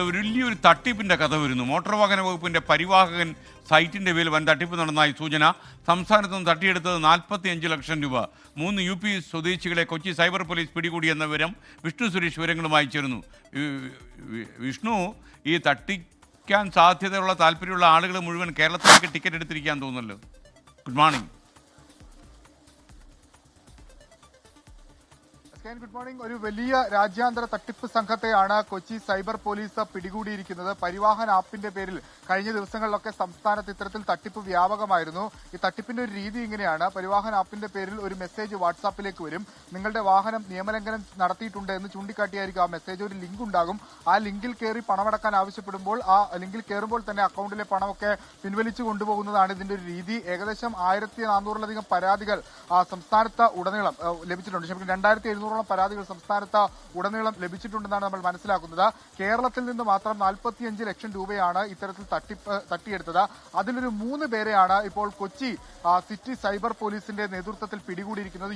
വലിയൊരു തട്ടിപ്പിന്റെ കഥ വരുന്നു. മോട്ടോർ വാഹന വകുപ്പിന്റെ പരിവാഹകൻ സൈറ്റിന്റെ പേരിൽ വൻ തട്ടിപ്പ് നടന്നതായി സൂചന. സംസ്ഥാനത്ത് നിന്ന് തട്ടിയെടുത്തത് 45 ലക്ഷം രൂപ. 3 UP സ്വദേശികളെ കൊച്ചി സൈബർ പോലീസ് പിടികൂടിയെന്ന വിവരം. വിഷ്ണു സുരേഷ് വിവരങ്ങളുമായി ചേർന്നു. വിഷ്ണു, ഈ തട്ടിക്കാൻ സാധ്യതയുള്ള താല്പര്യമുള്ള ആളുകൾ മുഴുവൻ കേരളത്തിലേക്ക് ടിക്കറ്റ് എടുത്തിരിക്കാൻ തോന്നുന്നല്ലോ. Good morning. Good morning. ഒരു വലിയ രാജ്യാന്തര തട്ടിപ്പ് സംഘത്തെയാണ് കൊച്ചി സൈബർ പോലീസ് പിടികൂടിയിരിക്കുന്നത്. പരിവാഹൻ ആപ്പിന്റെ പേരിൽ കഴിഞ്ഞ ദിവസങ്ങളിലൊക്കെ സംസ്ഥാനത്ത് ഇത്തരത്തിൽ തട്ടിപ്പ് വ്യാപകമായിരുന്നു. ഈ തട്ടിപ്പിന്റെ ഒരു രീതി ഇങ്ങനെയാണ്. പരിവാഹൻ ആപ്പിന്റെ പേരിൽ ഒരു മെസ്സേജ് വാട്സാപ്പിലേക്ക് വരും. നിങ്ങളുടെ വാഹനം നിയമലംഘനം നടത്തിയിട്ടുണ്ട് എന്ന് ചൂണ്ടിക്കാട്ടിയായിരിക്കും ആ മെസ്സേജ്. ഒരു ലിങ്ക് ഉണ്ടാകും. ആ ലിങ്കിൽ കയറി പണമടക്കാൻ ആവശ്യപ്പെടുമ്പോൾ ആ ലിങ്കിൽ കയറുമ്പോൾ തന്നെ അക്കൗണ്ടിലെ പണമൊക്കെ പിൻവലിച്ചു കൊണ്ടുപോകുന്നതാണ് ഇതിന്റെ ഒരു രീതി. ഏകദേശം 1400-ലധികം പരാതികൾ സംസ്ഥാനത്ത് ഉടനീളം ലഭിച്ചിട്ടുണ്ട്. 2700 പരാതികൾ സംസ്ഥാനത്ത് ഉടനീളം ലഭിച്ചിട്ടുണ്ടെന്നാണ് നമ്മൾ മനസ്സിലാക്കുന്നത്. കേരളത്തിൽ നിന്ന് മാത്രം 45 ലക്ഷം രൂപയാണ് ഇത്തരത്തിൽ തട്ടിയെടുത്തത്. അതിലൊരു 3 പേരെയാണ് ഇപ്പോൾ കൊച്ചി സിറ്റി സൈബർ പോലീസിന്റെ നേതൃത്വത്തിൽ പിടികൂടിയിരിക്കുന്നത്.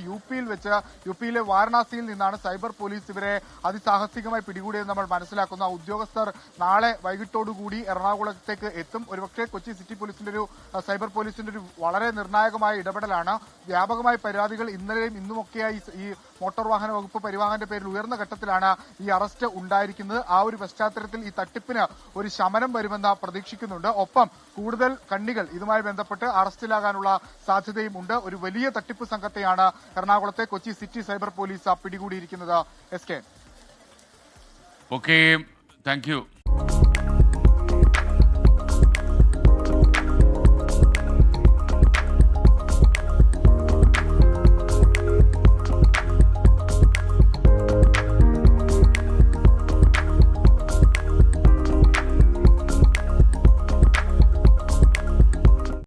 യുപിയിലെ വാരണാസിയിൽ നിന്നാണ് സൈബർ പോലീസ് ഇവരെ അതിസാഹസികമായി പിടികൂടിയെന്ന് നമ്മൾ മനസ്സിലാക്കുന്നു. ഉദ്യോഗസ്ഥർ നാളെ വൈകിട്ടോടുകൂടി എറണാകുളത്തേക്ക് എത്തും. ഒരുപക്ഷെ കൊച്ചി സിറ്റി പോലീസിന്റെ സൈബർ പോലീസിന്റെ ഒരു വളരെ നിർണായകമായ ഇടപെടലാണ്. വ്യാപകമായ പരാതികൾ ഇന്നലെയും ഇന്നുമൊക്കെയായി ഈ മോട്ടോർ വാഹന വകുപ്പ് പരിവാഹന്റെ പേരിൽ ഉയർന്ന ഘട്ടത്തിലാണ് ഈ അറസ്റ്റ് ഉണ്ടായിരിക്കുന്നത്. ആ ഒരു പശ്ചാത്തലത്തിൽ ഈ തട്ടിപ്പിന് ഒരു ശമനം വരുമെന്ന് പ്രതീക്ഷിക്കുന്നുണ്ട്. ഒപ്പം കൂടുതൽ കണ്ണികൾ ഇതുമായി ബന്ധപ്പെട്ട് അറസ്റ്റിലാകാനുള്ള സാധ്യതയും ഉണ്ട്. ഒരു വലിയ തട്ടിപ്പ് സംഘത്തെയാണ് എറണാകുളത്തെ കൊച്ചി സിറ്റി സൈബർ പോലീസ് പിടികൂടിയിരിക്കുന്നത്. SK. Okay, thank U.